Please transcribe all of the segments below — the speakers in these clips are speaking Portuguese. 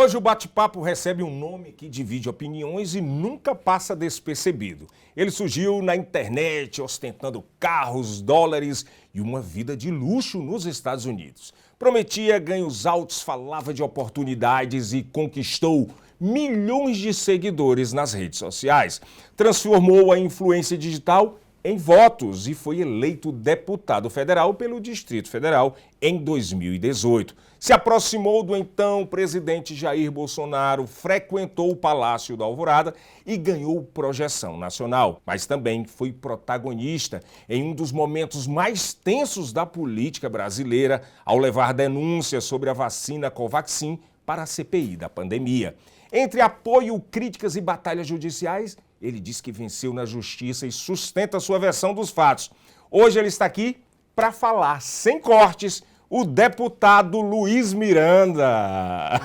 Hoje o bate-papo recebe um nome que divide opiniões e nunca passa despercebido. Ele surgiu na internet ostentando carros, dólares e uma vida de luxo nos Estados Unidos. Prometia ganhos altos, falava de oportunidades e conquistou milhões de seguidores nas redes sociais. Transformou a influência digital em votos e foi eleito deputado federal pelo Distrito Federal em 2018. Se aproximou do então presidente Jair Bolsonaro, frequentou o Palácio da Alvorada e ganhou projeção nacional. Mas também foi protagonista em um dos momentos mais tensos da política brasileira ao levar denúncias sobre a vacina Covaxin para a CPI da pandemia. Entre apoio, críticas e batalhas judiciais, ele diz que venceu na justiça e sustenta sua versão dos fatos. Hoje ele está aqui para falar, sem cortes, o deputado Luiz Miranda.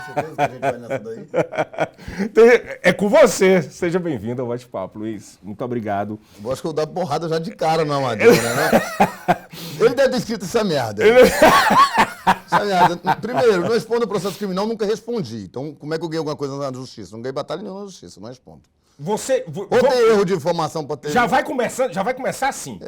É com você. Seja bem-vindo ao bate-papo, Luiz. Muito obrigado. Eu acho que eu vou dar porrada já de cara na Madeira, né? Ele deve ter escrito essa merda. Essa merda. Primeiro, não respondo o processo criminal, nunca respondi. Então, como é que eu ganhei alguma coisa na justiça? Não ganhei batalha nenhuma na justiça, não respondo. Ou tem erro de informação para ter... Já vai começar assim.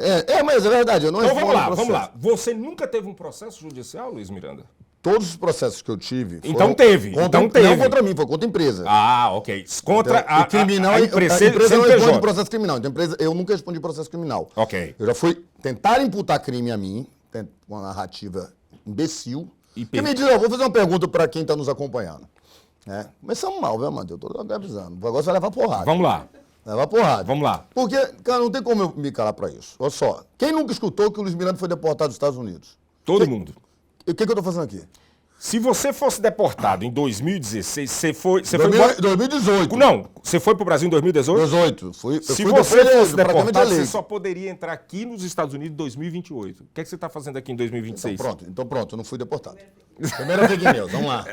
Mas é verdade, eu não respondo. Então vamos lá. Você nunca teve um processo judicial, Luiz Miranda? Todos os processos que eu tive... Então teve. Não contra mim, foi contra a empresa. Ah, ok. Contra a criminal, a empresa. A empresa não responde processo criminal. Então, eu nunca respondi processo criminal. Ok. Eu já fui tentar imputar crime a mim, uma narrativa imbecil. E me diz, vou fazer uma pergunta para quem está nos acompanhando. Começamos mal, viu, Amadeu? Eu tô avisando. O negócio vai levar porrada. Vamos lá. Levar porrada. Vamos lá. Porque, cara, não tem como eu me calar pra isso. Olha só. Quem nunca escutou que o Luiz Miranda foi deportado dos Estados Unidos? Todo mundo. O que eu tô fazendo aqui? Se você fosse deportado em 2016, você foi 2018. Não, você foi pro Brasil em 2018? 2018. Se você fosse deportado, você só poderia entrar aqui nos Estados Unidos em 2028. O que é que você está fazendo aqui em 2026? Então pronto, eu não fui deportado. Primeira fake news, vamos lá.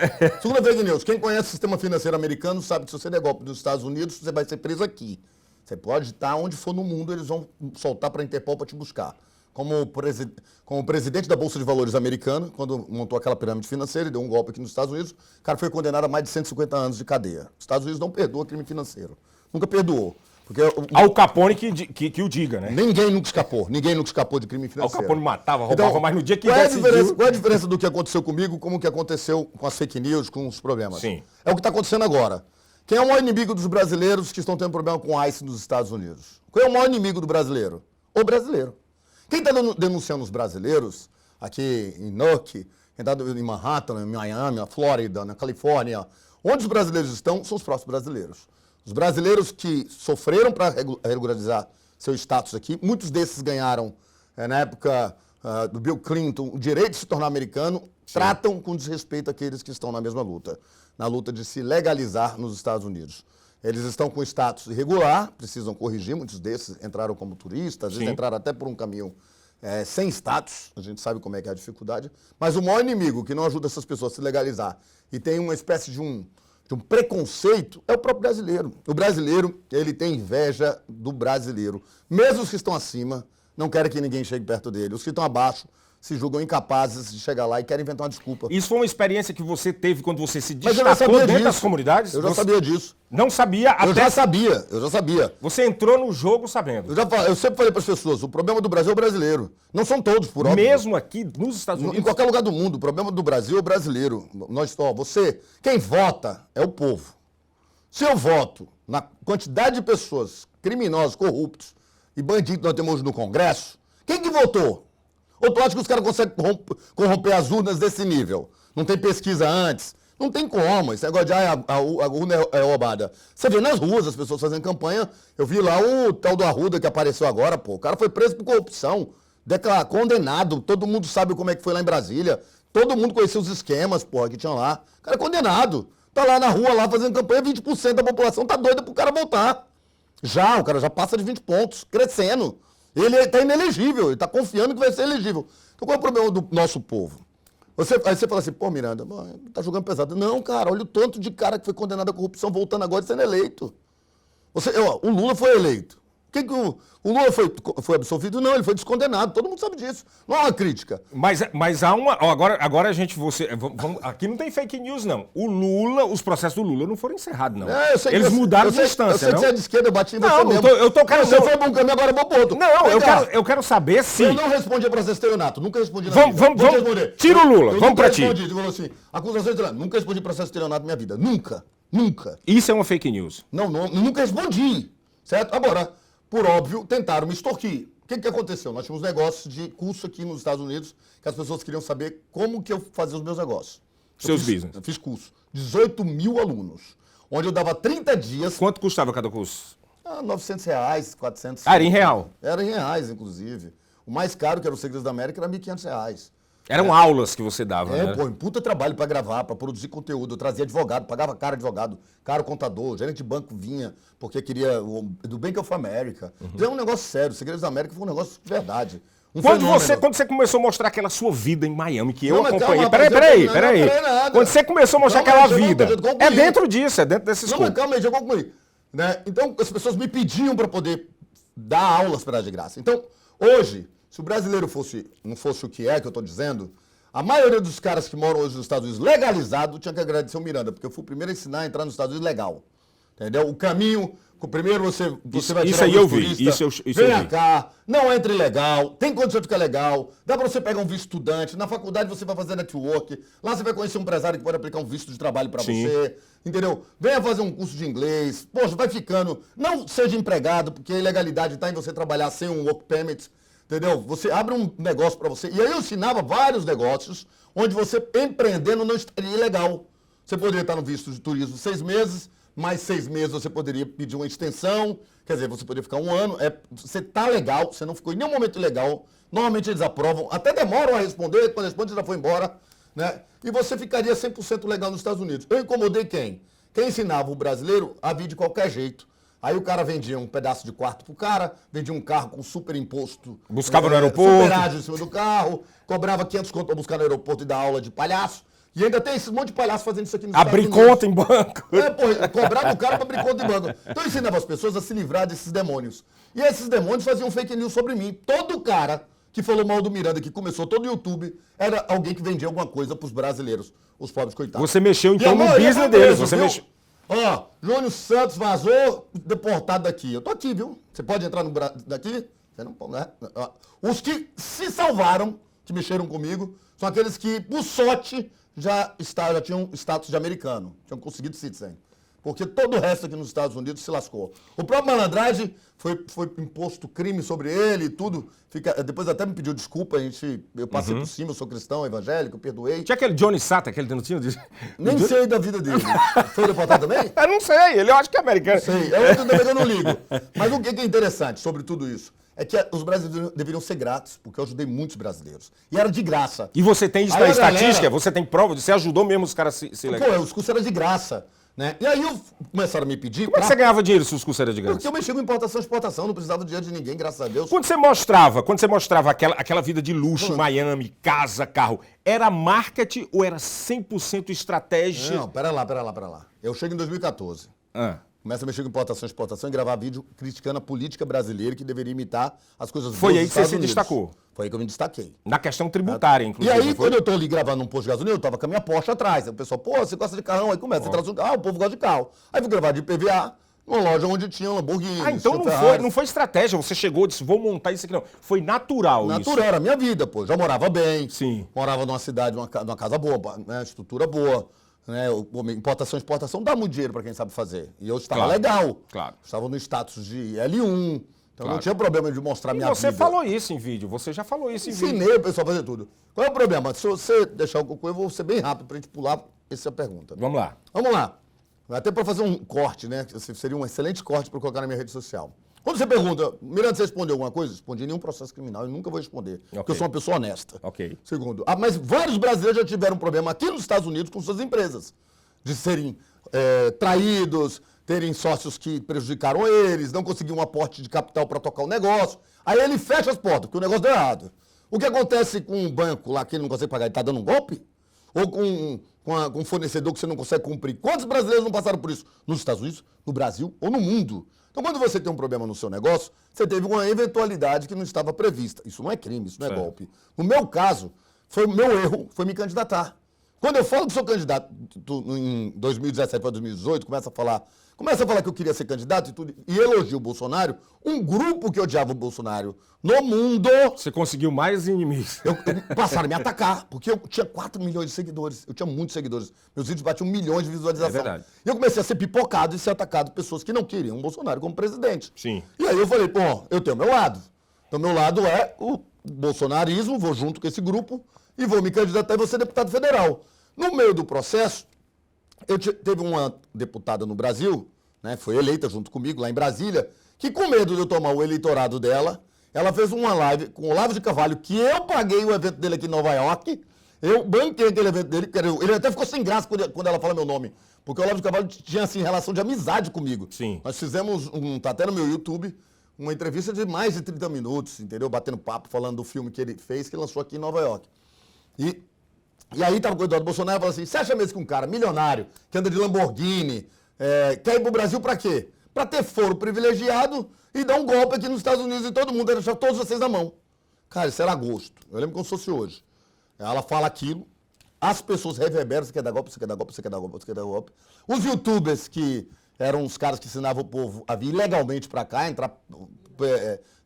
Segunda fake news, quem conhece o sistema financeiro americano sabe que se você der golpe dos Estados Unidos, você vai ser preso aqui. Você pode estar onde for no mundo, eles vão soltar para a Interpol para te buscar. Como presidente da Bolsa de Valores americana, quando montou aquela pirâmide financeira e deu um golpe aqui nos Estados Unidos, o cara foi condenado a mais de 150 anos de cadeia. Os Estados Unidos não perdoa crime financeiro. Nunca perdoou. Porque Al Capone que o diga, né? Ninguém nunca escapou de crime financeiro. Al Capone matava, roubava, mas no dia que qual é a diferença do que aconteceu comigo como que aconteceu com as fake news, com os problemas? Sim. É o que está acontecendo agora. Quem é o maior inimigo dos brasileiros que estão tendo problema com o ICE nos Estados Unidos? Qual é o maior inimigo do brasileiro? O brasileiro. Quem está denunciando os brasileiros, aqui em Newark, quem está em Manhattan, em Miami, na Flórida, na Califórnia, onde os brasileiros estão, são os próprios brasileiros. Os brasileiros que sofreram para regularizar seu status aqui, muitos desses ganharam, na época do Bill Clinton, o direito de se tornar americano, sim, tratam com desrespeito aqueles que estão na mesma luta, na luta de se legalizar nos Estados Unidos. Eles estão com status irregular, precisam corrigir, muitos desses entraram como turistas, às vezes entraram até por um caminho sem status, a gente sabe como é que é a dificuldade, mas o maior inimigo que não ajuda essas pessoas a se legalizar e tem uma espécie de um preconceito é o próprio brasileiro. O brasileiro, ele tem inveja do brasileiro. Mesmo os que estão acima, não querem que ninguém chegue perto dele. Os que estão abaixo se julgam incapazes de chegar lá e querem inventar uma desculpa. Isso foi uma experiência que você teve quando você se destacou dentro das comunidades? Eu já sabia disso. Não sabia até... Eu já sabia. Você entrou no jogo sabendo. Eu sempre falei para as pessoas, o problema do Brasil é o brasileiro. Não são todos, por óbvio. Mesmo aqui nos Estados Unidos? Em qualquer lugar do mundo, o problema do Brasil é o brasileiro. Quem vota é o povo. Se eu voto na quantidade de pessoas criminosos, corruptos e bandidos que nós temos hoje no Congresso, quem que votou? Ou tu acha que os caras conseguem corromper as urnas desse nível? Não tem pesquisa antes? Não tem como. Esse negócio de a urna é roubada. Você vê nas ruas as pessoas fazendo campanha. Eu vi lá o tal do Arruda que apareceu agora, pô. O cara foi preso por corrupção. Condenado. Todo mundo sabe como é que foi lá em Brasília. Todo mundo conhecia os esquemas, pô, que tinham lá. O cara é condenado. Tá lá na rua, lá fazendo campanha, 20% da população tá doida pro cara voltar. O cara já passa de 20 pontos, crescendo. Ele está inelegível, ele está confiando que vai ser elegível. Então qual é o problema do nosso povo? Aí você fala assim, pô, Miranda, tá jogando pesado. Não, cara, olha o tanto de cara que foi condenado à corrupção voltando agora e sendo eleito. O Lula foi eleito. O Lula foi absolvido? Não, ele foi descondenado. Todo mundo sabe disso. Não é uma crítica. Mas há uma... Ó, agora a gente... aqui não tem fake news, não. Os processos do Lula não foram encerrados, não. Eles mudaram de instância, não? Eu sei que você é de esquerda, eu bati em você mesmo. Você foi bom caminho, agora eu vou pro outro. Não, eu quero saber se... Eu não respondi a processo de estelionato. Nunca respondi na vida. Vamos responder. Tira o Lula. Vamos pra ti. Você falou assim, acusação de estelionato. Nunca respondi processo de estelionato na minha vida. Nunca. Isso é uma fake news. Não, nunca respondi. Certo? Agora... Por óbvio, tentaram me extorquir. O que aconteceu? Nós tínhamos negócios de curso aqui nos Estados Unidos que as pessoas queriam saber como que eu fazia os meus negócios. Business. Eu fiz curso. 18 mil alunos. Onde eu dava 30 dias... Quanto custava cada curso? R$900, 400. Era em real? Era em reais, inclusive. O mais caro, que era o Segredos da América, era R$1.500. Eram aulas que você dava, né? Pô, puta trabalho pra gravar, pra produzir conteúdo. Eu trazia advogado, pagava caro advogado, caro contador, gerente de banco vinha, porque queria do Bank of America. Então é um negócio sério. Segredos da América foi um negócio de verdade. Quando você começou a mostrar aquela sua vida em Miami, que eu acompanhei... Calma, peraí. Quando você começou a mostrar aquela vida, é dentro disso, é dentro desse escopo. Não, mas calma aí, já concluí. Né? Então, as pessoas me pediam para poder dar aulas para dar de graça. Então, hoje, se o brasileiro não fosse o que eu estou dizendo, a maioria dos caras que moram hoje nos Estados Unidos legalizado tinha que agradecer o Miranda, porque eu fui o primeiro a ensinar a entrar nos Estados Unidos legal. Entendeu? O caminho, primeiro você vai tirar isso aí eu vi, venha cá, não entre ilegal, tem condição de ficar legal, dá para você pegar um visto estudante, na faculdade você vai fazer network, lá você vai conhecer um empresário que pode aplicar um visto de trabalho para você, entendeu? Venha fazer um curso de inglês, poxa, vai ficando, não seja empregado, porque a ilegalidade está em você trabalhar sem um work permit, entendeu? Você abre um negócio para você, e aí eu ensinava vários negócios, onde você empreendendo não estaria ilegal. Você poderia estar no visto de turismo 6 meses, mais 6 meses você poderia pedir uma extensão, quer dizer, você poderia ficar 1 ano, você está legal, você não ficou em nenhum momento ilegal, normalmente eles aprovam, até demoram a responder, quando responde já foi embora, né? E você ficaria 100% legal nos Estados Unidos. Eu incomodei quem? Quem ensinava o brasileiro a vir de qualquer jeito. Aí o cara vendia um pedaço de quarto pro cara, vendia um carro com super imposto. Buscava no aeroporto. Superagem em cima do carro, cobrava 500 conto pra buscar no aeroporto e dar aula de palhaço. E ainda tem esse monte de palhaço fazendo isso aqui nos Estados Unidos. Abrir conta em banco. Cobrava o cara pra abrir conta em banco. Então eu ensinava as pessoas a se livrar desses demônios. E esses demônios faziam fake news sobre mim. Todo cara que falou mal do Miranda, que começou todo o YouTube, era alguém que vendia alguma coisa pros brasileiros, os pobres coitados. Você mexeu então no business deles. Ó, Júnior Santos vazou, deportado daqui. Eu tô aqui, viu? Você pode entrar daqui? Você não pode, né? Os que se salvaram, que mexeram comigo, são aqueles que, por sorte, já tinham status de americano, tinham conseguido citizen. Porque todo o resto aqui nos Estados Unidos se lascou. O próprio Malandragem foi imposto crime sobre ele e tudo. Depois até me pediu desculpa, eu passei por cima, eu sou cristão, evangélico, eu perdoei. Tinha aquele Johnny Sata, aquele não tinha? Nem sei da vida dele. Foi deportado também? Eu não sei, eu acho que é americano. Não sei, eu não ligo. Mas o que é interessante sobre tudo isso? É que os brasileiros deveriam ser gratos, porque eu ajudei muitos brasileiros. E era de graça. E você tem isso na estatística? Você tem prova? Você ajudou mesmo os caras a se legalizar? Pô, os cursos eram de graça. Né? E aí começaram a me pedir... Como é que você ganhava dinheiro se os cursos eram de graça? Porque eu mexia com importação e exportação, não precisava de dinheiro de ninguém, graças a Deus. Quando você mostrava aquela vida de luxo, Miami, casa, carro, era marketing ou era 100% estratégia? Não, pera lá. Eu chego em 2014. Começo a mexer com importação e exportação e gravar vídeo criticando a política brasileira que deveria imitar as coisas boas dos Estados Unidos. Foi aí que você se destacou? Foi aí que eu me destaquei. Na questão tributária, inclusive. E aí, quando eu tô ali gravando num posto de gasolina, eu tava com a minha Porsche atrás. Aí o pessoal, pô, você gosta de carrão? Aí começa, você traz um carro, o povo gosta de carro. Aí fui gravar de PVA, numa loja onde tinha Lamborghini. Então não foi estratégia, você chegou e disse, vou montar isso aqui, não. Foi natural isso. Natural, era a minha vida, pô. Já morava bem. Sim. Morava numa cidade, numa casa boa, né? Estrutura boa. Né? Importação e exportação dá muito dinheiro para quem sabe fazer. E eu estava legal. Claro. Estava no status de L1. Então não tinha problema de mostrar minha vida. Você falou isso em vídeo, você já falou isso em vídeo. Ensinei o pessoal a fazer tudo. Qual é o problema? Se você deixar o cocô, eu vou ser bem rápido para a gente pular essa pergunta. Vamos lá. Vamos lá. Até para fazer um corte, né? Seria um excelente corte para colocar na minha rede social. Quando você pergunta, Miranda, você respondeu alguma coisa? Respondi nenhum processo criminal, eu nunca vou responder. Porque eu sou uma pessoa honesta. Segundo, mas vários brasileiros já tiveram problema aqui nos Estados Unidos com suas empresas. De serem traídos, terem sócios que prejudicaram eles, não conseguiam um aporte de capital para tocar o negócio. Aí ele fecha as portas, porque o negócio deu errado. O que acontece com um banco lá que ele não consegue pagar, ele está dando um golpe? Ou com um fornecedor que você não consegue cumprir? Quantos brasileiros não passaram por isso? Nos Estados Unidos, no Brasil ou no mundo? Então, quando você tem um problema no seu negócio, você teve uma eventualidade que não estava prevista. Isso não é crime, isso não é golpe. No meu caso, foi o meu erro, foi me candidatar. Quando eu falo que sou candidato em 2017 para 2018, começa a falar que eu queria ser candidato e tudo, e elogio o Bolsonaro, um grupo que odiava o Bolsonaro no mundo... Você conseguiu mais inimigos. Passaram a me atacar, porque eu tinha 4 milhões de seguidores, eu tinha muitos seguidores. Meus vídeos batiam 1 milhão de visualizações. É verdade. E eu comecei a ser pipocado e ser atacado por pessoas que não queriam o Bolsonaro como presidente. Sim. E aí eu falei, pô, eu tenho o meu lado. Então, meu lado é o bolsonarismo, vou junto com esse grupo e vou me candidatar e vou ser deputado federal. No meio do processo, teve uma deputada no Brasil, né, foi eleita junto comigo lá em Brasília, que com medo de eu tomar o eleitorado dela, ela fez uma live com o Olavo de Carvalho, que eu paguei o evento dele aqui em Nova York, eu banquei aquele evento dele, ele até ficou sem graça quando ela fala meu nome, porque o Olavo de Carvalho tinha, assim, relação de amizade comigo. Sim. Nós fizemos, tá até no meu YouTube, uma entrevista de mais de 30 minutos, entendeu? Batendo papo, falando do filme que ele fez, que lançou aqui em Nova York. E aí tava com o Eduardo Bolsonaro e falou assim, você acha mesmo que um cara milionário, que anda de Lamborghini, quer ir pro Brasil pra quê? Pra ter foro privilegiado e dar um golpe aqui nos Estados Unidos e todo mundo, deixar todos vocês na mão. Cara, isso era agosto. Eu lembro como se fosse hoje. Ela fala aquilo, as pessoas reverberam, você quer dar golpe, você quer dar golpe, você quer dar golpe, você quer dar golpe. Os youtubers, que eram os caras que ensinavam o povo a vir ilegalmente pra cá, entrar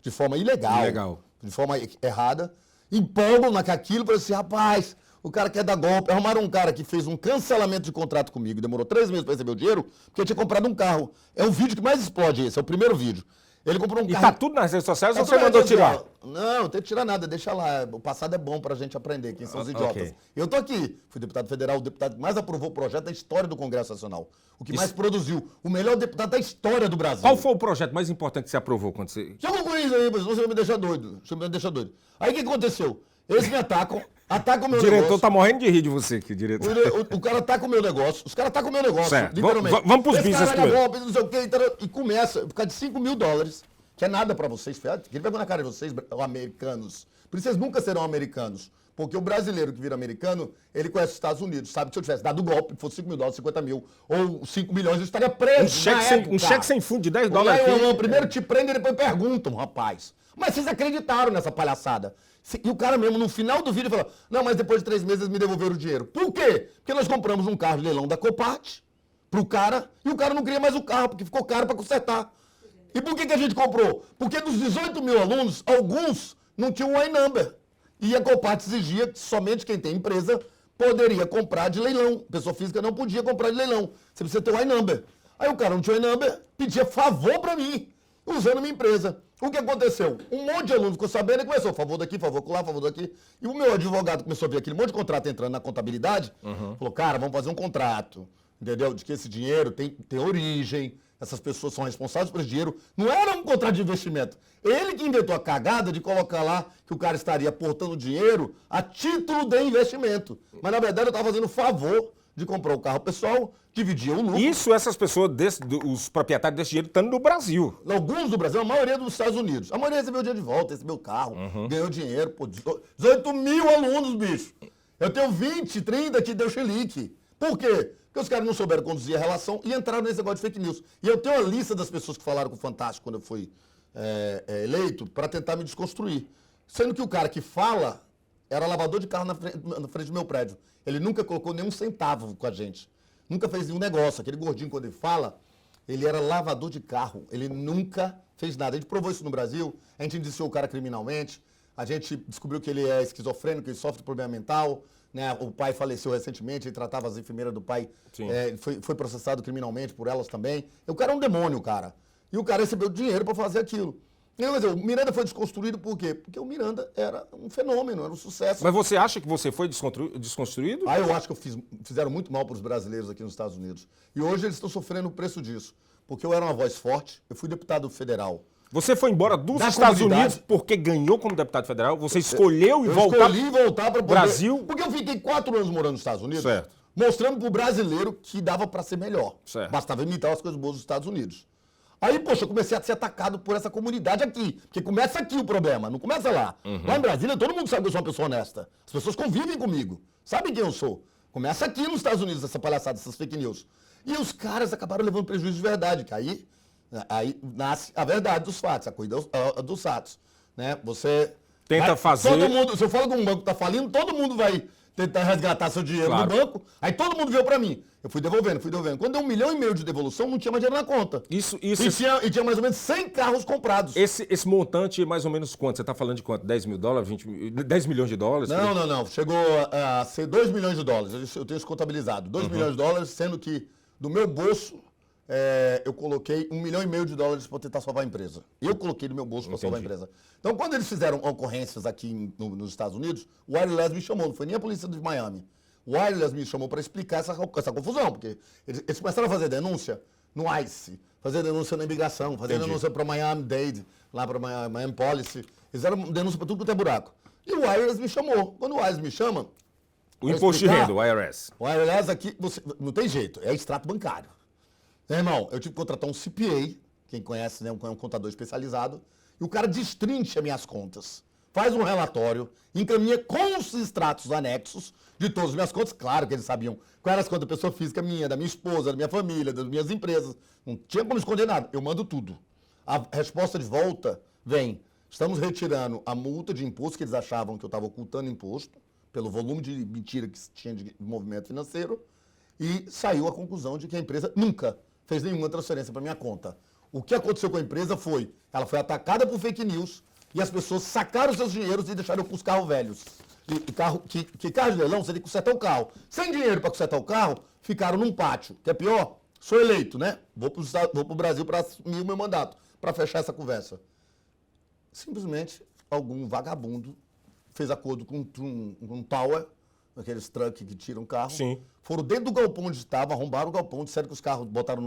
de forma ilegal, de forma errada, empolgam naquilo para assim, rapaz, o cara quer dar golpe. Arrumaram um cara que fez um cancelamento de contrato comigo, demorou 3 meses para receber o dinheiro, porque eu tinha comprado um carro. É o vídeo que mais explode esse, é o primeiro vídeo. Ele comprou um carro. E tá tudo nas redes sociais ou você mandou tirar? Não, não tem que tirar nada, deixa lá. O passado é bom pra gente aprender quem são os idiotas. Okay. Eu tô aqui, fui deputado federal, o deputado que mais aprovou o projeto da história do Congresso Nacional. O que mais produziu, o melhor deputado da história do Brasil. Qual foi o projeto mais importante que você aprovou quando você... Deixa eu concluir isso aí, você vai me deixar doido. Você me deixa doido. Aí o que aconteceu? Eles me atacam o meu negócio. O diretor tá morrendo de rir de você aqui, diretor. O cara ataca o meu negócio, os caras atacam o meu negócio, certo. literalmente. Vamos pros business primeiro. Golpe, não sei o quê, e começa, por causa de $5 mil, que é nada pra vocês, que ele pegou na cara de vocês, americanos. Por isso vocês nunca serão americanos. Porque o brasileiro que vira americano, ele conhece os Estados Unidos. Sabe que se eu tivesse dado golpe, fosse $5 mil, 50 mil, ou 5 milhões, eu estaria preso. Um cheque sem fundo de $10 aqui. Primeiro te prendem e depois perguntam, rapaz. Mas vocês acreditaram nessa palhaçada. E o cara mesmo, no final do vídeo, fala, não, mas depois de 3 meses eles me devolveram o dinheiro. Por quê? Porque nós compramos um carro de leilão da Copart pro cara, e o cara não queria mais o carro, porque ficou caro para consertar. E por que a gente comprou? Porque dos 18 mil alunos, alguns não tinham o I-Number. E a Copart exigia que somente quem tem empresa poderia comprar de leilão. Pessoa física não podia comprar de leilão. Você precisa ter o I-Number. Aí o cara não tinha o I-Number, pedia favor para mim, usando a minha empresa. O que aconteceu? Um monte de aluno ficou sabendo e começou, favor daqui, favor lá, favor daqui. E o meu advogado começou a ver aquele monte de contrato entrando na contabilidade, falou, cara, vamos fazer um contrato, entendeu? De que esse dinheiro tem origem, essas pessoas são responsáveis por esse dinheiro. Não era um contrato de investimento. Ele que inventou a cagada de colocar lá que o cara estaria aportando dinheiro a título de investimento. Mas, na verdade, eu estava fazendo favor de comprar o carro pessoal, dividia o lucro. Isso, essas pessoas, os proprietários desse dinheiro, estão no Brasil. Alguns do Brasil, a maioria dos Estados Unidos. A maioria recebeu o dinheiro de volta, recebeu o carro, ganhou dinheiro. Pô, 18 mil alunos, bicho. Eu tenho 20, 30 que deu chilique. Por quê? Porque os caras não souberam conduzir a relação e entraram nesse negócio de fake news. E eu tenho a lista das pessoas que falaram com o Fantástico quando eu fui eleito para tentar me desconstruir. Sendo que o cara que fala era lavador de carro na frente do meu prédio. Ele nunca colocou nenhum centavo com a gente. Nunca fez nenhum negócio. Aquele gordinho, quando ele fala, ele era lavador de carro. Ele nunca fez nada. A gente provou isso no Brasil. A gente indiciou o cara criminalmente. A gente descobriu que ele é esquizofrênico, ele sofre de problema mental. Né? O pai faleceu recentemente, ele tratava as enfermeiras do pai. Foi processado criminalmente por elas também. O cara é um demônio, cara. E o cara recebeu dinheiro para fazer aquilo. Quer dizer, o Miranda foi desconstruído por quê? Porque o Miranda era um fenômeno, era um sucesso. Mas você acha que você foi desconstruído? Eu acho que fizeram muito mal para os brasileiros aqui nos Estados Unidos. E hoje eles estão sofrendo o preço disso. Porque eu era uma voz forte, eu fui deputado federal. Você foi embora dos Estados Unidos porque ganhou como deputado federal? Você escolheu voltar para o Brasil? Porque eu fiquei 4 anos morando nos Estados Unidos, certo, mostrando para o brasileiro que dava para ser melhor. Certo. Bastava imitar as coisas boas dos Estados Unidos. Aí, poxa, eu comecei a ser atacado por essa comunidade aqui. Porque começa aqui o problema, não começa lá. Lá em Brasília, todo mundo sabe que eu sou uma pessoa honesta. As pessoas convivem comigo, sabem quem eu sou. Começa aqui nos Estados Unidos, essa palhaçada, essas fake news. E os caras acabaram levando prejuízo de verdade, que aí Aí nasce a verdade dos fatos, a corrida dos fatos. Né? Você tenta fazer... Todo mundo, se eu falo que um banco está falindo, todo mundo vai tentar resgatar seu dinheiro do banco, aí todo mundo veio para mim. Eu fui devolvendo. Quando deu 1,5 milhão de devolução, não tinha mais dinheiro na conta. E tinha mais ou menos 100 carros comprados. Esse montante é mais ou menos quanto? Você está falando de quanto? 10 mil dólares? 10 milhões de dólares? Não. Chegou a ser 2 milhões de dólares. Eu tenho isso contabilizado. 2 milhões de dólares, sendo que do meu bolso eu coloquei 1,5 milhão de dólares para tentar salvar a empresa. Eu coloquei no meu bolso para salvar a empresa. Então, quando eles fizeram ocorrências aqui nos Estados Unidos, o Wireless me chamou, não foi nem a polícia de Miami. O Wireless me chamou para explicar essa confusão, porque eles começaram a fazer denúncia no ICE, fazer denúncia na imigração, fazer denúncia para Miami-Dade, lá para Miami Policy. Eles fizeram denúncia para tudo quanto é buraco. E o Wireless me chamou. Quando o Wireless me chama... O imposto de renda, o IRS. O IRS aqui, não tem jeito, é extrato bancário. Irmão, eu tive que contratar um CPA, quem conhece, né, um contador especializado, e o cara destrincha minhas contas, faz um relatório, encaminha com os extratos anexos de todas as minhas contas. Claro que eles sabiam quais eram as contas da pessoa física minha, da minha esposa, da minha família, das minhas empresas. Não tinha como esconder nada. Eu mando tudo. A resposta de volta vem: estamos retirando a multa de imposto que eles achavam que eu estava ocultando imposto, pelo volume de mentira que tinha de movimento financeiro, e saiu a conclusão de que a empresa nunca fez nenhuma transferência para minha conta. O que aconteceu com a empresa foi, ela foi atacada por fake news e as pessoas sacaram seus dinheiros e deixaram com os carros velhos. Carro de leilão, você tem que consertar o carro. Sem dinheiro para consertar o carro, ficaram num pátio. Que é pior, sou eleito, né? Vou para o Brasil para assumir o meu mandato, para fechar essa conversa. Simplesmente, algum vagabundo fez acordo com um Tower, aqueles truck que tiram carro. Sim. Foram dentro do galpão onde estava, arrombaram o galpão, disseram que os carros, botaram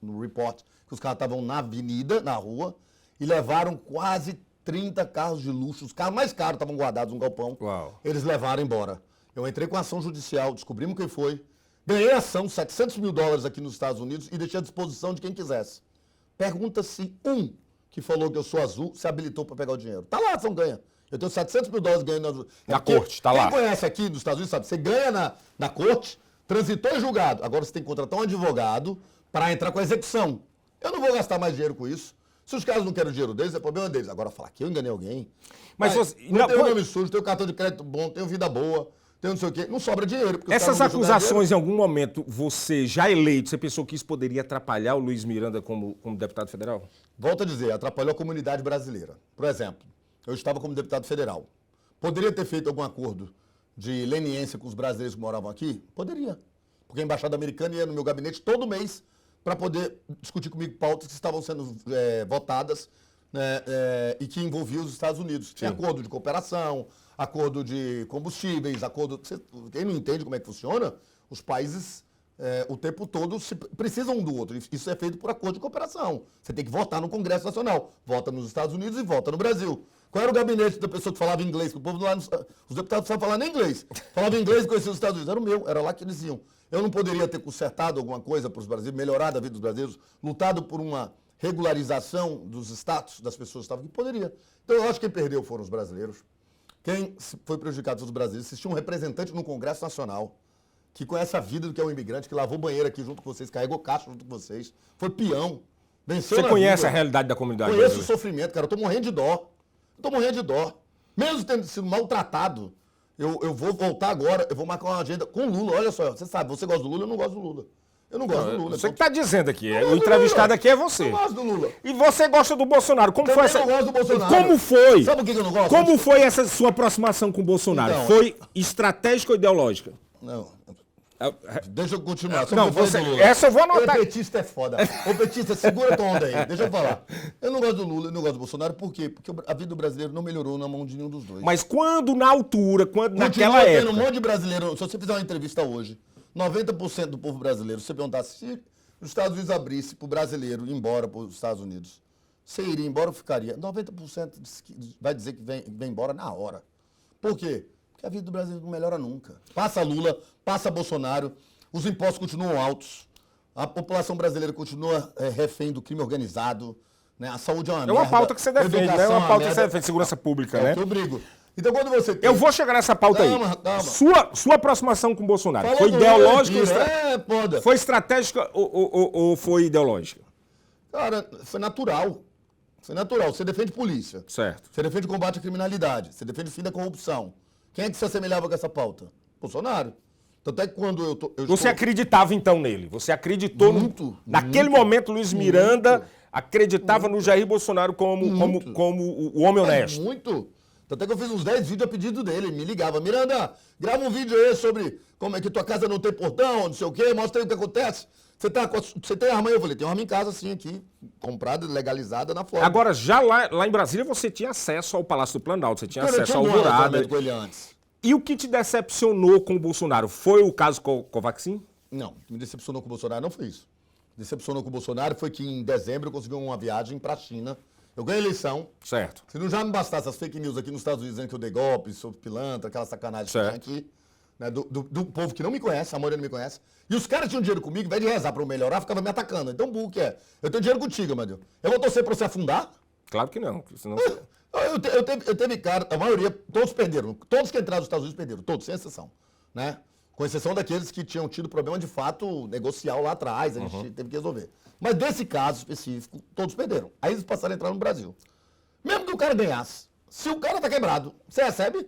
no report, que os carros estavam na avenida, na rua, e levaram quase 30 carros de luxo. Os carros mais caros estavam guardados no galpão. Uau. Eles levaram embora. Eu entrei com ação judicial, descobrimos quem foi, ganhei ação, $700 mil aqui nos Estados Unidos e deixei à disposição de quem quisesse. Pergunta-se que falou que eu sou azul, se habilitou para pegar o dinheiro. Tá lá, a ação ganha. Eu tenho $700 mil ganhando na corte, tá lá. Quem conhece aqui nos Estados Unidos sabe, você ganha na corte, transitou em julgado. Agora você tem que contratar um advogado para entrar com a execução. Eu não vou gastar mais dinheiro com isso. Se os caras não querem o dinheiro deles, é problema deles. Agora, falar que eu enganei alguém... Mas você... Não tenho nome sujo, tenho cartão de crédito bom, tenho vida boa, tenho não sei o quê. Não sobra dinheiro. Essas acusações, em algum momento, você já eleito, você pensou que isso poderia atrapalhar o Luiz Miranda como deputado federal? Volto a dizer, atrapalhou a comunidade brasileira. Por exemplo, eu estava como deputado federal. Poderia ter feito algum acordo de leniência com os brasileiros que moravam aqui? Poderia. Porque a embaixada americana ia no meu gabinete todo mês para poder discutir comigo pautas que estavam sendo votadas, né, e que envolviam os Estados Unidos. Tinha acordo de cooperação, acordo de combustíveis, acordo... Quem não entende como é que funciona, os países o tempo todo precisam um do outro. Isso é feito por acordo de cooperação. Você tem que votar no Congresso Nacional. Vota nos Estados Unidos e vota no Brasil. Qual era o gabinete da pessoa que falava inglês? Que o povo lá, os deputados não sabiam falar nem inglês. Falava inglês e conhecia os Estados Unidos. Era o meu, era lá que eles iam. Eu não poderia ter consertado alguma coisa para os brasileiros, melhorado a vida dos brasileiros, lutado por uma regularização dos status das pessoas que estavam aqui? Poderia. Então eu acho que quem perdeu foram os brasileiros. Quem foi prejudicado foram os brasileiros. Existia um representante no Congresso Nacional que conhece a vida do que é um imigrante, que lavou banheiro aqui junto com vocês, carregou caixa junto com vocês, foi peão, venceu na vida. Você conhece a realidade da comunidade brasileira? Conheço o sofrimento, cara. Eu tô morrendo de dó. Mesmo tendo sido maltratado, eu vou voltar agora, eu vou marcar uma agenda com o Lula. Olha só, você sabe, você gosta do Lula, eu não gosto do Lula. Eu não gosto do Lula. Você que está dizendo aqui, o entrevistado aqui é você. Eu não gosto do Lula. E você gosta do Bolsonaro. Como foi essa... Eu gosto do Bolsonaro. Como foi? Sabe por que eu não gosto? Como foi essa sua aproximação com o Bolsonaro? Então, foi estratégica ou ideológica? Não. Deixa eu continuar. Não, essa eu vou anotar. O petista é foda. Ô, petista, segura a tua onda aí. Deixa eu falar. Eu não gosto do Lula, eu não gosto do Bolsonaro. Por quê? Porque a vida do brasileiro não melhorou na mão de nenhum dos dois. Mas quando, na altura, naquela época... Tendo um monte de brasileiro... Se você fizer uma entrevista hoje, 90% do povo brasileiro, se você perguntar se os Estados Unidos abrisse pro brasileiro ir embora para os Estados Unidos, você iria embora ou ficaria? 90% vai dizer que vem embora na hora. Por quê? Porque a vida do brasileiro não melhora nunca. Passa Lula, passa Bolsonaro, os impostos continuam altos, a população brasileira continua refém do crime organizado, né? A saúde é uma merda. É uma pauta que você defende, né? É uma pauta que você defende, segurança pública, né? Que eu brigo. Então quando você tem... Eu vou chegar nessa pauta aí. Calma. Sua aproximação com o Bolsonaro foi ideológica? Foda. Foi estratégica ou foi ideológica? Cara, foi natural. Foi natural. Você defende polícia. Certo. Você defende combate à criminalidade. Você defende o fim da corrupção. Quem é que se assemelhava com essa pauta? Bolsonaro. Tanto é que quando Você acreditava então nele? Você acreditou naquele momento Luiz Miranda acreditava no Jair Bolsonaro como o homem honesto? Muito. Tanto é que eu fiz uns 10 vídeos a pedido dele. Ele me ligava. Miranda, grava um vídeo aí sobre como é que tua casa não tem portão, não sei o quê. Mostra aí o que acontece. Você tem arma aí? Eu falei, tem arma em casa sim aqui. Comprada, legalizada na Flórida. Agora, já lá em Brasília você tinha acesso ao Palácio do Planalto. Você tinha acesso ao Alvorada. Com ele antes. E o que te decepcionou com o Bolsonaro? Foi o caso Covaxin? Não, o que me decepcionou com o Bolsonaro não foi isso. Decepcionou com o Bolsonaro foi que em dezembro eu consegui uma viagem para a China. Eu ganhei a eleição. Certo. Se não já me bastasse as fake news aqui nos Estados Unidos dizendo que eu dei golpe, sou pilantra, aquela sacanagem que tem aqui, né, do povo que não me conhece, a maioria não me conhece. E os caras tinham dinheiro comigo, ao invés de rezar para eu melhorar, ficava me atacando. Então, burro que é. Eu tenho dinheiro contigo, meu Deus. Eu vou torcer para você afundar? Claro que não. Senão... Eu teve cara, a maioria, todos perderam. Todos que entraram nos Estados Unidos perderam, todos, sem exceção. Né? Com exceção daqueles que tinham tido problema de fato negocial lá atrás, a gente teve que resolver. Mas desse caso específico, todos perderam. Aí eles passaram a entrar no Brasil. Mesmo que o cara ganhasse, se o cara tá quebrado, você recebe?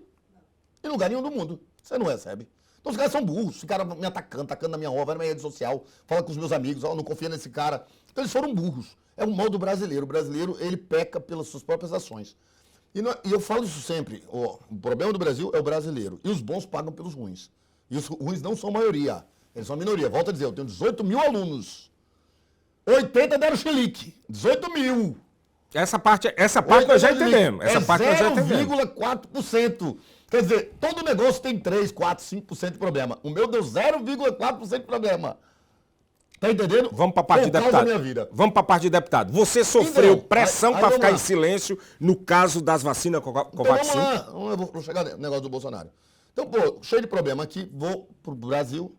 Em lugar nenhum do mundo. Você não recebe. Então os caras são burros, os caras me atacando na minha rua, vai na minha rede social, fala com os meus amigos, não confia nesse cara. Então eles foram burros. É o mal do brasileiro. O brasileiro, ele peca pelas suas próprias ações. E eu falo isso sempre, o problema do Brasil é o brasileiro. E os bons pagam pelos ruins. E os ruins não são maioria, eles são a minoria. Volto a dizer, eu tenho 18 mil alunos. 80 deram chilique. 18 mil. Essa parte nós já entendemos. Essa parte nós já entendemos. 0,4%. Quer dizer, todo negócio tem 3, 4, 5% de problema. O meu deu 0,4% de problema. Tá entendendo? Vamos para a parte de deputado. Minha vida. Vamos para a parte de deputado. Você sofreu pressão para ficar em silêncio no caso das vacinas Covaxin? Então vamos lá. Eu vou chegar no negócio do Bolsonaro. Então, pô, cheio de problema aqui, vou pro Brasil,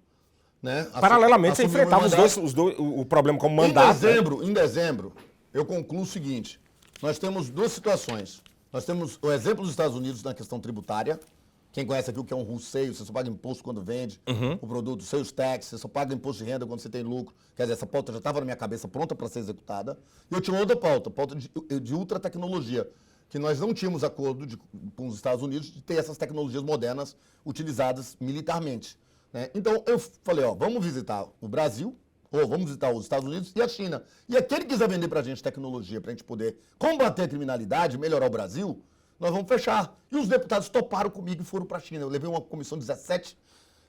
né? Paralelamente, você enfrentava os dois, o problema como mandato. Em dezembro, eu concluo o seguinte. Nós temos duas situações. Nós temos o exemplo dos Estados Unidos na questão tributária. Quem conhece aqui o que é um russeio, você só paga imposto quando vende o produto, seus taxas, você só paga imposto de renda quando você tem lucro. Quer dizer, essa pauta já estava na minha cabeça pronta para ser executada. E eu tinha outra pauta de ultratecnologia, que nós não tínhamos acordo com os Estados Unidos de ter essas tecnologias modernas utilizadas militarmente. Né? Então eu falei, vamos visitar o Brasil, ou vamos visitar os Estados Unidos e a China. E aquele que quiser vender para a gente tecnologia, para a gente poder combater a criminalidade, melhorar o Brasil, nós vamos fechar. E os deputados toparam comigo e foram para a China. Eu levei uma comissão de 17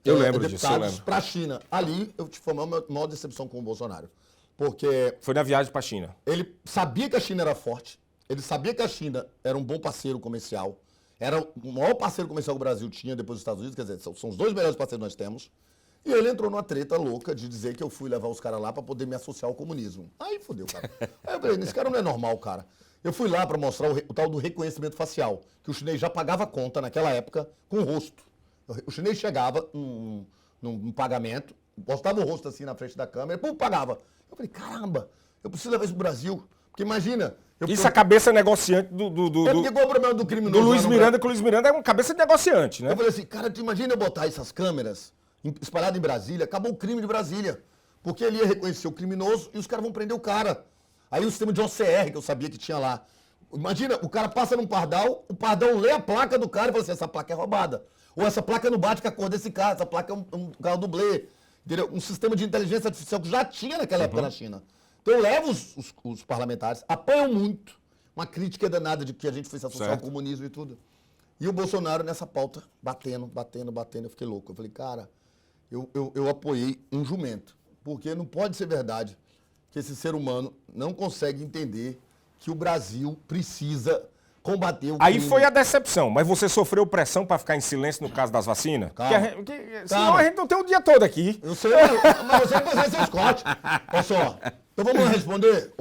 deputados para a China. Ali, foi a maior decepção com o Bolsonaro. Porque... Foi na viagem para a China. Ele sabia que a China era forte. Ele sabia que a China era um bom parceiro comercial. Era o maior parceiro comercial que o Brasil tinha depois dos Estados Unidos. Quer dizer, são os dois melhores parceiros que nós temos. E ele entrou numa treta louca de dizer que eu fui levar os caras lá para poder me associar ao comunismo. Aí fodeu, cara. Aí eu falei, esse cara não é normal, cara. Eu fui lá para mostrar o tal do reconhecimento facial, que o chinês já pagava conta naquela época com o rosto. O chinês chegava num pagamento, postava o rosto assim na frente da câmera, pum, pagava. Eu falei, caramba, eu preciso levar isso pro Brasil. Porque imagina... Isso a cabeça negociante porque qual é o problema do criminoso? Do Luiz Miranda, que o Luiz Miranda é uma cabeça de negociante, né? Eu falei assim, cara, tu imagina eu botar essas câmeras espalhadas em Brasília, acabou o crime de Brasília. Porque ele ia reconhecer o criminoso e os caras vão prender o cara. Aí o sistema de OCR, que eu sabia que tinha lá. Imagina, o cara passa num pardal, o pardal lê a placa do cara e fala assim, essa placa é roubada. Ou essa placa não bate com a cor desse cara, essa placa é um carro dublê. Entendeu? Um sistema de inteligência artificial que já tinha naquela época na China. Então eu levo os parlamentares, apanham muito. Uma crítica danada de que a gente foi se associar ao comunismo e tudo. E o Bolsonaro nessa pauta, batendo. Eu fiquei louco. Eu falei, cara, eu apoiei um jumento. Porque não pode ser verdade que esse ser humano não consegue entender que o Brasil precisa combater o crime. Aí foi a decepção, mas você sofreu pressão para ficar em silêncio no caso das vacinas? Senão a gente não tem o dia todo aqui. Eu sei, mas você vai fazer seus cortes. Olha só, então vamos responder.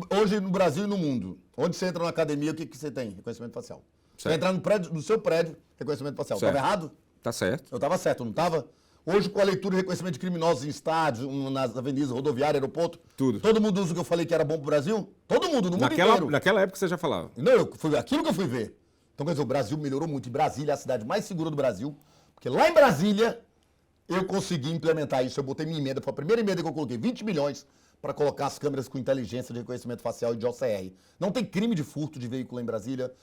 Hoje no Brasil e no mundo, onde você entra na academia, o que você tem? Reconhecimento facial. Você vai entrar no seu prédio, reconhecimento facial. Estava errado? Tá certo. Eu estava certo, não estava? Hoje, com a leitura e reconhecimento de criminosos em estádios, nas avenidas, rodoviária, aeroporto, tudo. Todo mundo usa o que eu falei que era bom pro Brasil? Todo mundo, no mundo inteiro. Naquela época você já falava. Não, aquilo que eu fui ver. Então, quer dizer, o Brasil melhorou muito. E Brasília é a cidade mais segura do Brasil. Porque lá em Brasília, eu consegui implementar isso. Eu botei minha emenda, foi a primeira emenda que eu coloquei, 20 milhões para colocar as câmeras com inteligência de reconhecimento facial e de OCR. Não tem crime de furto de veículo em Brasília.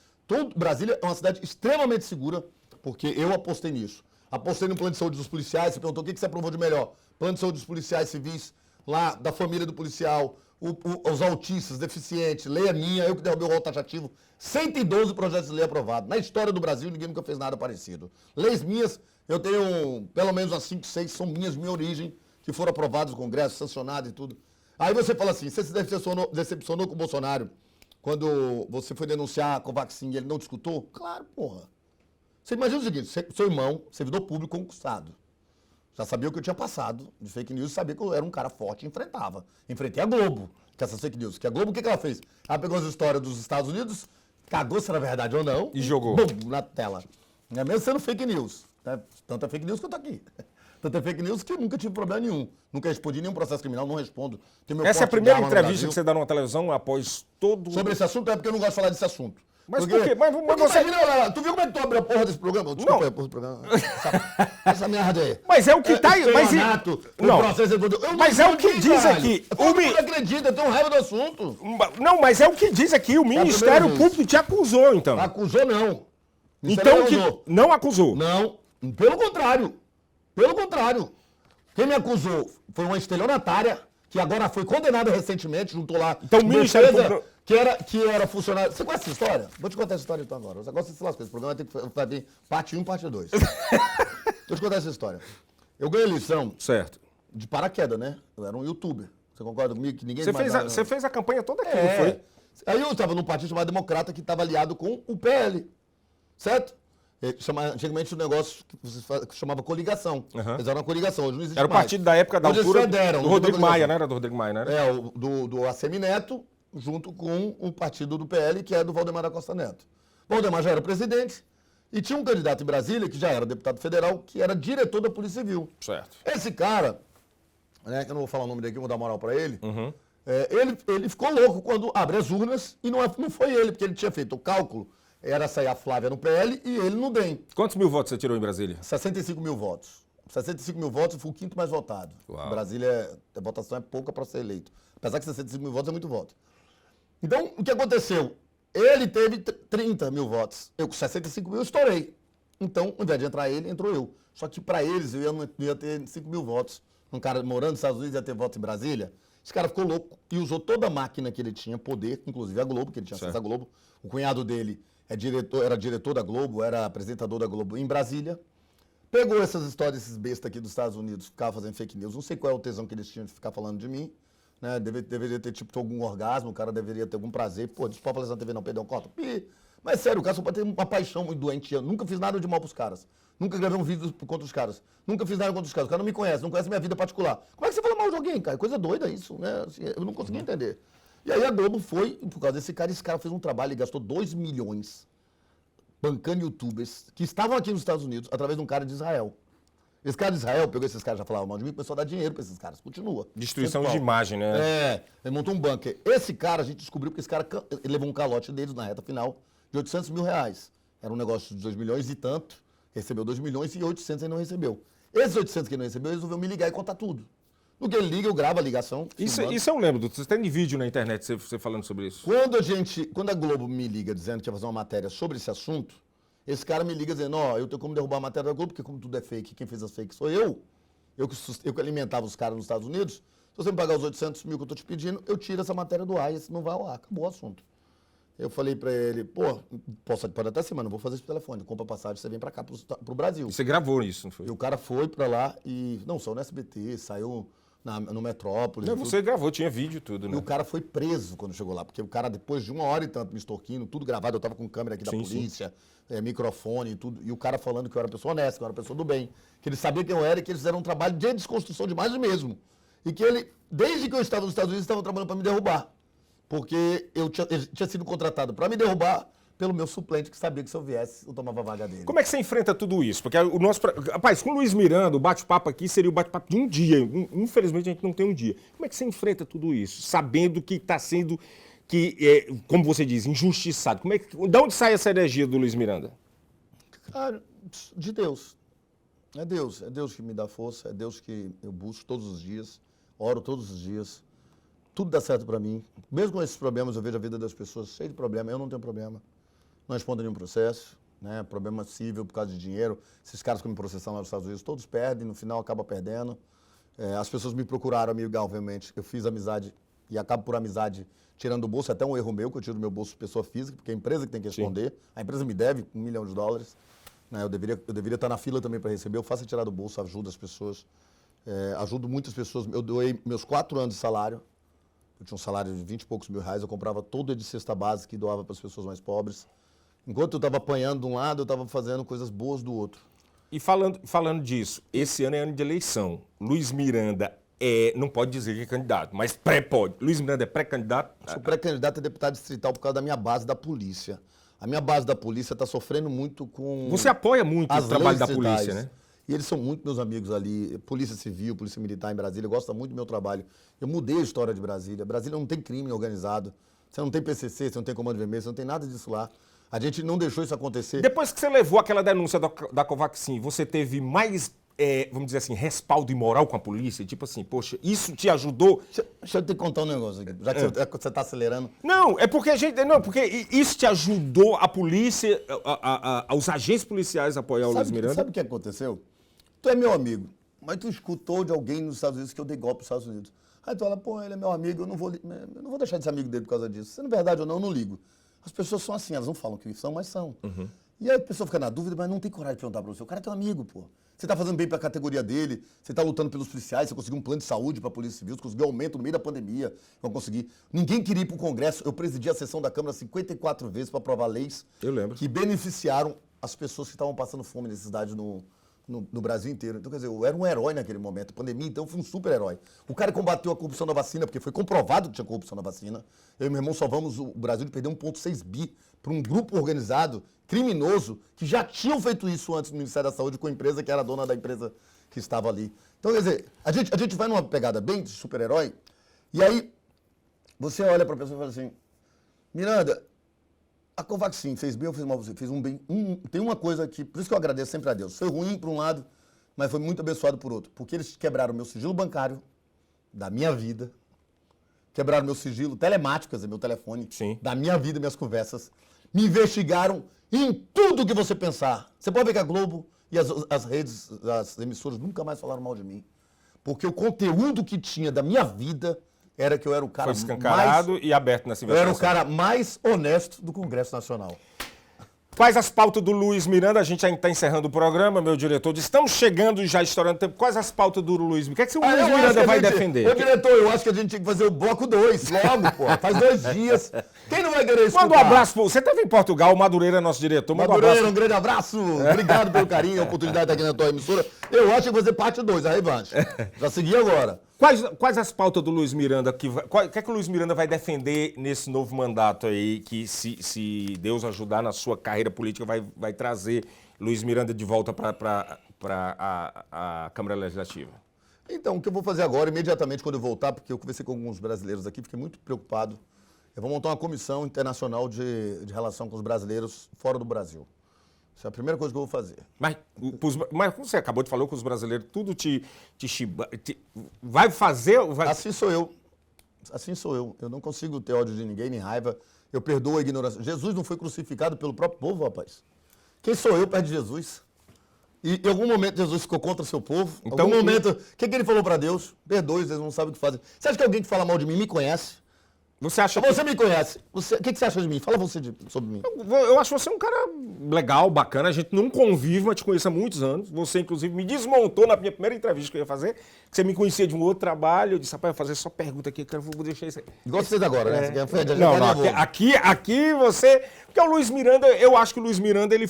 Brasília é uma cidade extremamente segura, porque eu apostei nisso. Apostei no plano de saúde dos policiais. Você perguntou o que você aprovou de melhor. Plano de saúde dos policiais civis, lá da família do policial, os autistas, deficientes, lei é minha, eu que derrubei o rol taxativo. 112 projetos de lei aprovados. Na história do Brasil, ninguém nunca fez nada parecido. Leis minhas, eu tenho pelo menos umas 5, 6, são minhas, de minha origem, que foram aprovadas no Congresso, sancionadas e tudo. Aí você fala assim, você se decepcionou com o Bolsonaro quando você foi denunciar a Covaxin e ele não te escutou? Claro, porra. Você imagina o seguinte, seu irmão, servidor público concursado, já sabia o que eu tinha passado de fake news, sabia que eu era um cara forte e enfrentava. Enfrentei a Globo, que é essas fake news. Que a Globo, o que ela fez? Ela pegou as histórias dos Estados Unidos, cagou se era verdade ou não. E jogou. Bum, na tela. É mesmo sendo fake news. Né? Tanta fake news que eu tô aqui. Tanta fake news que eu nunca tive problema nenhum. Nunca respondi nenhum processo criminal, não respondo. Essa é a primeira entrevista que você dá numa televisão após todo... Sobre esse assunto é porque eu não gosto de falar desse assunto. Mas por quê? Mas você... Imagina, tu viu como é que tu abre a porra desse programa? Desculpa aí, a porra do programa. Essa merda aí. Mas é o que tá aí. Mas não. Mas é o que diz aqui. Todo mundo acredita, eu tenho raiva do assunto. Não, mas é o que diz aqui. O Ministério Público te acusou, então. Acusou, não. Então que não acusou. Não, pelo contrário. Pelo contrário. Quem me acusou foi uma estelionatária que agora foi condenada recentemente, juntou lá. Então o Ministério Público... Que era funcionário... Você conhece essa história? Vou te contar essa história então agora. Você gosta de se lascar. Esse programa vai ter que fazer parte 1 e parte 2. Vou te contar essa história. Eu ganhei eleição... Certo. De paraquedas, né? Eu era um youtuber. Você concorda comigo que ninguém... Você fez a campanha toda aqui, não foi? Aí eu estava num partido chamado Democrata que estava aliado com o PL. Certo? Antigamente o negócio que chamava coligação. Eles eram uma coligação, hoje não existe mais. Era o partido da época da altura do Rodrigo Maia, né? Era do Rodrigo Maia, né? Do ACM Neto, junto com o partido do PL, que é do Valdemar da Costa Neto. Valdemar já era presidente e tinha um candidato em Brasília, que já era deputado federal, que era diretor da Polícia Civil. Certo. Esse cara, né, que eu não vou falar o nome dele aqui, vou dar moral pra ele, ele ficou louco quando abre as urnas e não foi ele, porque ele tinha feito o cálculo. Era sair a Flávia no PL e ele no DEM. Quantos mil votos você tirou em Brasília? 65 mil votos. 65 mil votos e fui o quinto mais votado. Uau. Brasília, a votação é pouca para ser eleito. Apesar que 65 mil votos é muito voto. Então, o que aconteceu? Ele teve 30 mil votos. Eu com 65 mil estourei. Então, ao invés de entrar ele, entrou eu. Só que para eles eu ia ter 5 mil votos. Um cara morando nos Estados Unidos ia ter votos em Brasília. Esse cara ficou louco e usou toda a máquina que ele tinha, poder, inclusive a Globo, que ele tinha acesso à Globo. O cunhado dele era diretor da Globo, era apresentador da Globo em Brasília. Pegou essas histórias, esses bestas aqui dos Estados Unidos, ficava fazendo fake news. Não sei qual é o tesão que eles tinham de ficar falando de mim. Né? Deveria ter tipo algum orgasmo, o cara deveria ter algum prazer. Pô, deixa eu falar na TV não, perdão, corta. Mas sério, o cara só pode ter uma paixão muito doente. Eu nunca fiz nada de mal pros caras. Nunca gravei um vídeo contra os caras. Nunca fiz nada contra os caras. O cara não me conhece, não conhece minha vida particular. Como é que você fala mal de alguém, cara? Coisa doida isso, né? Assim, eu não consegui entender. E aí a Globo foi, por causa desse cara, esse cara fez um trabalho e gastou 2 milhões bancando youtubers que estavam aqui nos Estados Unidos através de um cara de Israel. Esse cara de Israel pegou esses caras, já falava mal de mim, começou a dar dinheiro pra esses caras. Continua. Destruição de imagem, né? Ele montou um bunker. Esse cara, a gente descobriu que esse cara ele levou um calote deles na reta final de 800 mil reais. Era um negócio de 2 milhões e tanto. Recebeu 2 milhões e 800 ele não recebeu. Esses 800 que ele não recebeu, ele resolveu me ligar e contar tudo. No que ele liga, eu gravo a ligação. Isso eu lembro, você tem vídeo na internet você falando sobre isso. Quando a Globo me liga dizendo que ia fazer uma matéria sobre esse assunto, esse cara me liga dizendo, eu tenho como derrubar a matéria da Globo, porque como tudo é fake, quem fez as fakes sou eu. Eu que alimentava os caras nos Estados Unidos. Se você me pagar os 800 mil que eu tô te pedindo, eu tiro essa matéria do ar e esse não vai ao ar. Acabou o assunto. Eu falei pra ele, pode até ser, mas não vou fazer isso por telefone. Compra passagem, você vem pra cá, pro Brasil. E você gravou isso, não foi? E o cara foi pra lá e, saiu no SBT, saiu no Metrópolis. Não, você gravou, tinha vídeo e tudo, né? E o cara foi preso quando chegou lá, porque o cara, depois de 1 hora e tanto me extorquindo, tudo gravado, eu tava com câmera aqui da polícia, microfone e tudo, e o cara falando que eu era pessoa honesta, que eu era pessoa do bem, que ele sabia quem eu era e que eles fizeram um trabalho de desconstrução de imagem mesmo. E que ele, desde que eu estava nos Estados Unidos, estava trabalhando para me derrubar. Porque ele tinha sido contratado para me derrubar pelo meu suplente, que sabia que se eu viesse, eu tomava a vaga dele. Como é que você enfrenta tudo isso? Porque o nosso... Rapaz, com o Luiz Miranda, o bate-papo aqui seria o bate-papo de um dia. Infelizmente, a gente não tem um dia. Como é que você enfrenta tudo isso? Sabendo que está sendo, como você diz, injustiçado. De onde sai essa energia do Luiz Miranda? Cara, de Deus. É Deus que me dá força, é Deus que eu busco todos os dias, oro todos os dias. tudo dá certo para mim. Mesmo com esses problemas, eu vejo a vida das pessoas cheia de problema. Eu não tenho problema. Não respondo a nenhum processo, né? Problema civil por causa de dinheiro. Esses caras que me processam lá nos Estados Unidos, todos perdem, no final acaba perdendo. As pessoas me procuraram amigavelmente. Eu fiz amizade e acabo por amizade tirando do bolso. Até um erro meu, que eu tiro do meu bolso pessoa física, porque é a empresa que tem que responder. Sim. A empresa me deve $1 milhão. Né? Eu deveria estar na fila também para receber. Eu faço tirar do bolso, ajudo as pessoas. Ajudo muitas pessoas. Eu doei meus 4 anos de salário. Eu tinha um salário de 20 e poucos mil reais. Eu comprava todo de cesta básica e doava para as pessoas mais pobres. Enquanto eu estava apanhando de um lado, eu estava fazendo coisas boas do outro. E falando disso, esse ano é ano de eleição. Luiz Miranda não pode dizer que é candidato, mas pode. Luiz Miranda é pré-candidato? Sou pré-candidato a deputado distrital por causa da minha base da polícia. A minha base da polícia está sofrendo muito com... Você apoia muito o trabalho da polícia, né? E eles são muito meus amigos ali. Polícia Civil, Polícia Militar em Brasília, gostam muito do meu trabalho. Eu mudei a história de Brasília. Brasília não tem crime organizado. Você não tem PCC, você não tem Comando Vermelho, você não tem nada disso lá. A gente não deixou isso acontecer. Depois que você levou aquela denúncia da Covaxin, você teve mais, vamos dizer assim, respaldo imoral com a polícia? Tipo assim, poxa, isso te ajudou? Deixa eu te contar um negócio aqui, já que você está acelerando. Não, é porque porque isso te ajudou a polícia, os agentes policiais a apoiar o Luiz Miranda? Sabe o que aconteceu? Tu é meu amigo, mas tu escutou de alguém nos Estados Unidos que eu dei golpe nos Estados Unidos. Aí tu fala, pô, ele é meu amigo, eu não vou deixar de ser amigo dele por causa disso. Sendo verdade ou não, eu não ligo. As pessoas são assim, elas não falam que são, mas são. Uhum. E aí a pessoa fica na dúvida, mas não tem coragem de perguntar para você. O cara é teu amigo, pô. Você tá fazendo bem pra categoria dele, você tá lutando pelos policiais, você conseguiu um plano de saúde pra Polícia Civil, você conseguiu aumento no meio da pandemia, vão conseguir. Ninguém queria ir pro Congresso, eu presidi a sessão da Câmara 54 vezes para aprovar leis que beneficiaram as pessoas que estavam passando fome e necessidade no Brasil inteiro. Então, quer dizer, eu era um herói naquele momento. Pandemia, então, eu fui um super-herói. O cara combateu a corrupção na vacina, porque foi comprovado que tinha corrupção na vacina. Eu e meu irmão salvamos o Brasil de perder 1,6 bi para um grupo organizado, criminoso, que já tinham feito isso antes no Ministério da Saúde com a empresa que era a dona da empresa que estava ali. Então, quer dizer, a gente vai numa pegada bem de super-herói, e aí você olha para a pessoa e fala assim, Miranda, a Covaxin fez bem ou fez mal você? Fez um bem. Tem uma coisa que, por isso que eu agradeço sempre a Deus. Foi ruim por um lado, mas foi muito abençoado por outro. Porque eles quebraram o meu sigilo bancário, da minha vida. Quebraram meu sigilo telemático, quer dizer, meu telefone, Sim. da minha vida, minhas conversas. Me investigaram em tudo que você pensar. Você pode ver que a Globo e as redes, as emissoras nunca mais falaram mal de mim. Porque o conteúdo que tinha da minha vida era que eu era o cara Foi escancarado e aberto nessa investigação. Eu era o cara mais honesto do Congresso Nacional. Quais as pautas do Luiz Miranda? A gente já está encerrando o programa, meu diretor. Estamos chegando já estourando tempo. Quais as pautas do Luiz Miranda? O que é que o Luiz Miranda vai defender? Ô, diretor, eu acho que a gente tinha que fazer o bloco 2 logo, pô. Faz 2 dias. Quem não vai querer escutar? Manda um abraço. Você esteve em Portugal, o Madureira é nosso diretor. Madureira, um grande abraço. Obrigado pelo carinho, a oportunidade de estar aqui na tua emissora. Eu acho que vai fazer parte 2, a revanche. Já segui agora. Quais as pautas do Luiz Miranda? O que é que o Luiz Miranda vai defender nesse novo mandato aí, que se Deus ajudar na sua carreira política, vai trazer Luiz Miranda de volta para a Câmara Legislativa? Então, o que eu vou fazer agora, imediatamente quando eu voltar, porque eu conversei com alguns brasileiros aqui, fiquei muito preocupado, eu vou montar uma comissão internacional de relação com os brasileiros fora do Brasil. Essa é a primeira coisa que eu vou fazer. Mas como você acabou de falar que os brasileiros tudo vai fazer... Assim sou eu. Assim sou eu. Eu não consigo ter ódio de ninguém, nem raiva. Eu perdoo a ignorância. Jesus não foi crucificado pelo próprio povo, rapaz. Quem sou eu perto de Jesus? E em algum momento Jesus ficou contra o seu povo? Em algum momento, o que ele falou para Deus? Perdoe, eles não sabem o que fazem. Você acha que alguém que fala mal de mim me conhece? Você me conhece. O que você acha de mim? Fala você sobre mim. Eu acho você um cara legal, bacana. A gente não convive, mas te conheço há muitos anos. Você, inclusive, me desmontou na minha primeira entrevista que eu ia fazer. Que você me conhecia de um outro trabalho. Eu disse, rapaz, eu vou fazer só pergunta aqui, eu vou deixar isso aí. Igual vocês agora, né? Aqui você... Porque o Luiz Miranda, eu acho que o Luiz Miranda, ele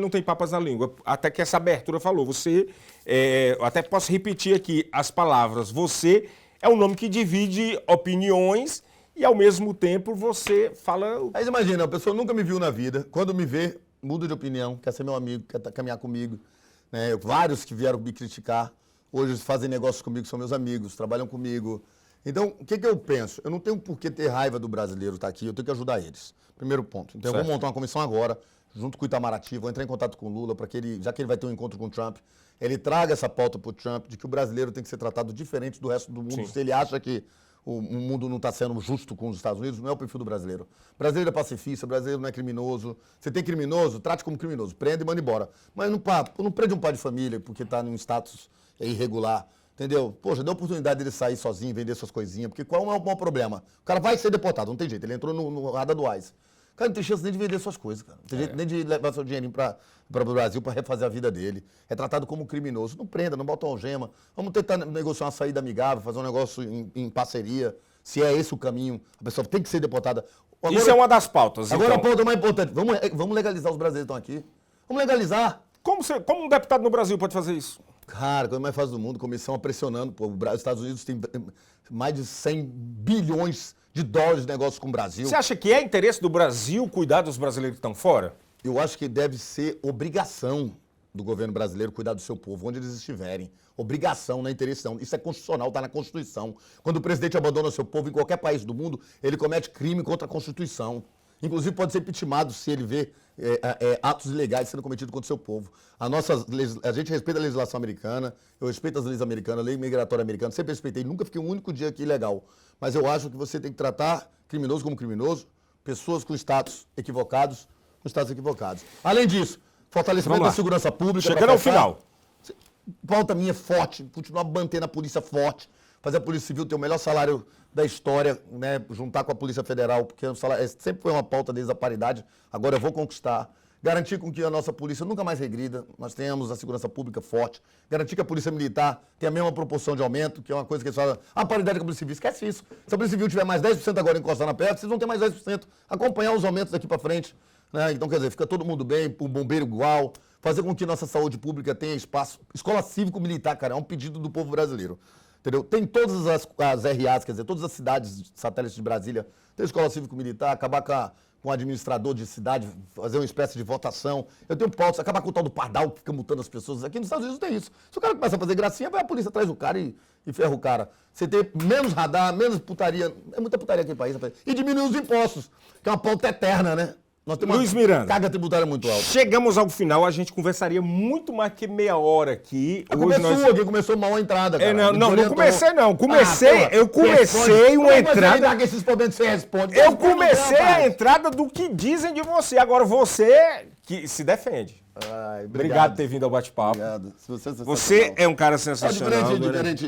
não tem papas na língua. Até que essa abertura falou. Você, eu até posso repetir aqui as palavras. Você é um nome que divide opiniões... E, ao mesmo tempo, você fala... Aí imagina, a pessoa nunca me viu na vida. Quando me vê, muda de opinião, quer ser meu amigo, quer caminhar comigo. Né? Vários que vieram me criticar, hoje fazem negócios comigo, são meus amigos, trabalham comigo. Então, o que eu penso? Eu não tenho por que ter raiva do brasileiro estar aqui, eu tenho que ajudar eles. Primeiro ponto. Então, eu vou montar uma comissão agora, junto com o Itamaraty, vou entrar em contato com o Lula, para que ele, já que ele vai ter um encontro com o Trump, ele traga essa pauta para o Trump de que o brasileiro tem que ser tratado diferente do resto do mundo. Sim. Se ele acha que o mundo não está sendo justo com os Estados Unidos, não é o perfil do brasileiro. O brasileiro é pacifista, o brasileiro não é criminoso. Você tem criminoso, trate como criminoso, prende e manda embora. Mas não prende um pai de família porque está num status irregular, entendeu? Poxa, dê a oportunidade dele sair sozinho, vender suas coisinhas, porque qual é o problema? O cara vai ser deportado, não tem jeito, ele entrou no radar do ICE. O cara não tem chance nem de vender suas coisas, cara. Não tem jeito nem de levar seu dinheirinho para o Brasil para refazer a vida dele. É tratado como criminoso. Não prenda, não bota uma algema. Vamos tentar negociar uma saída amigável, fazer um negócio em parceria. Se é esse o caminho, a pessoa tem que ser deportada. Agora, isso é uma das pautas. Agora então. A pauta mais importante. Vamos legalizar os brasileiros que estão aqui. Vamos legalizar. Como um deputado no Brasil pode fazer isso? Cara, a coisa mais fácil do mundo, comissão pressionando. Pô, os Estados Unidos tem mais de 100 bilhões de dólares de negócio com o Brasil. Você acha que é interesse do Brasil cuidar dos brasileiros que estão fora? Eu acho que deve ser obrigação do governo brasileiro cuidar do seu povo, onde eles estiverem. Obrigação, não é interesse não. Isso é constitucional, está na Constituição. Quando o presidente abandona o seu povo em qualquer país do mundo, ele comete crime contra a Constituição. Inclusive pode ser impeachmentado se ele vê atos ilegais sendo cometidos contra o seu povo. A gente respeita a legislação americana, eu respeito as leis americanas, a lei migratória americana, sempre respeitei, nunca fiquei um único dia aqui ilegal. Mas eu acho que você tem que tratar criminoso como criminoso, pessoas com status equivocados, com status equivocados. Além disso, fortalecimento da segurança pública. Chegando ao final. Pauta minha forte, continuar mantendo a polícia forte, fazer a Polícia Civil ter o melhor salário da história, né, juntar com a Polícia Federal, porque o salário sempre foi uma pauta desde a paridade, agora eu vou conquistar. Garantir com que a nossa polícia nunca mais regrida, nós tenhamos a segurança pública forte. Garantir que a Polícia Militar tenha a mesma proporção de aumento, que é uma coisa que eles falam, a paridade com a Polícia Civil, esquece isso. Se a Polícia Civil tiver mais 10% agora encostando na perto, vocês vão ter mais 10%. Acompanhar os aumentos daqui para frente. Né? Então, quer dizer, fica todo mundo bem, o bombeiro igual, fazer com que nossa saúde pública tenha espaço. Escola cívico-militar, cara, é um pedido do povo brasileiro. Entendeu? Tem todas as RAs, quer dizer, todas as cidades satélites de Brasília, tem escola cívico-militar, acabar com o administrador de cidade, fazer uma espécie de votação. Eu tenho pautas, acabar com o tal do pardal que fica multando as pessoas. Aqui nos Estados Unidos não tem isso. Se o cara começa a fazer gracinha, vai a polícia atrás do cara e ferra o cara. Você ter menos radar, menos putaria. É muita putaria aqui no país, rapaz. E diminuir os impostos, que é uma pauta eterna, né? Nós temos Luiz Miranda, carga tributária muito alta. Chegamos ao final, a gente conversaria muito mais que meia hora aqui. Hoje começou mal a entrada, cara. Não comecei não. Eu comecei uma entrada... Que esses problemas você responde. Eu comecei a entrada do que dizem de você. Agora você que se defende. Obrigado por ter vindo ao bate-papo. Obrigado. Você é um cara sensacional.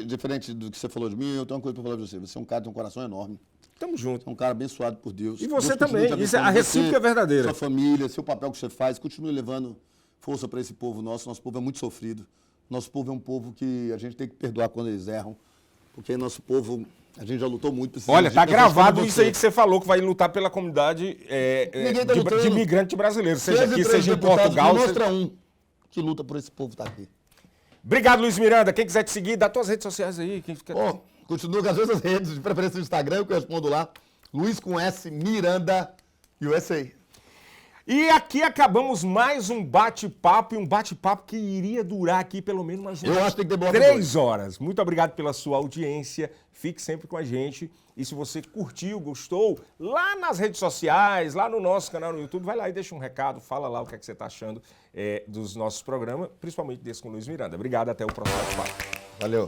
Diferente do que você falou de mim, eu tenho uma coisa para falar de você. Você é um cara que tem um coração enorme. Tamo junto. É um cara abençoado por Deus. E você também. A recíproca é verdadeira. Sua família, seu papel que você faz, continue levando força para esse povo nosso. Nosso povo é muito sofrido. Nosso povo é um povo que a gente tem que perdoar quando eles erram. Porque nosso povo, a gente já lutou muito. Olha, tá gravado isso aí que você falou, que vai lutar pela comunidade de imigrante brasileiro. Seja aqui, seja em Portugal. Mostra um que luta por esse povo estar aqui. Obrigado, Luiz Miranda. Quem quiser te seguir, dá tuas redes sociais aí. Continua com as mesmas redes, de preferência no Instagram, eu respondo lá. Luiz com S, Miranda, USA. E aqui acabamos mais um bate-papo, e um bate-papo que iria durar aqui pelo menos umas 3 horas. Muito obrigado pela sua audiência, fique sempre com a gente. E se você curtiu, gostou, lá nas redes sociais, lá no nosso canal no YouTube, vai lá e deixa um recado, fala lá o que é que você está achando dos nossos programas, principalmente desse com o Luiz Miranda. Obrigado, até o próximo bate-papo. Valeu.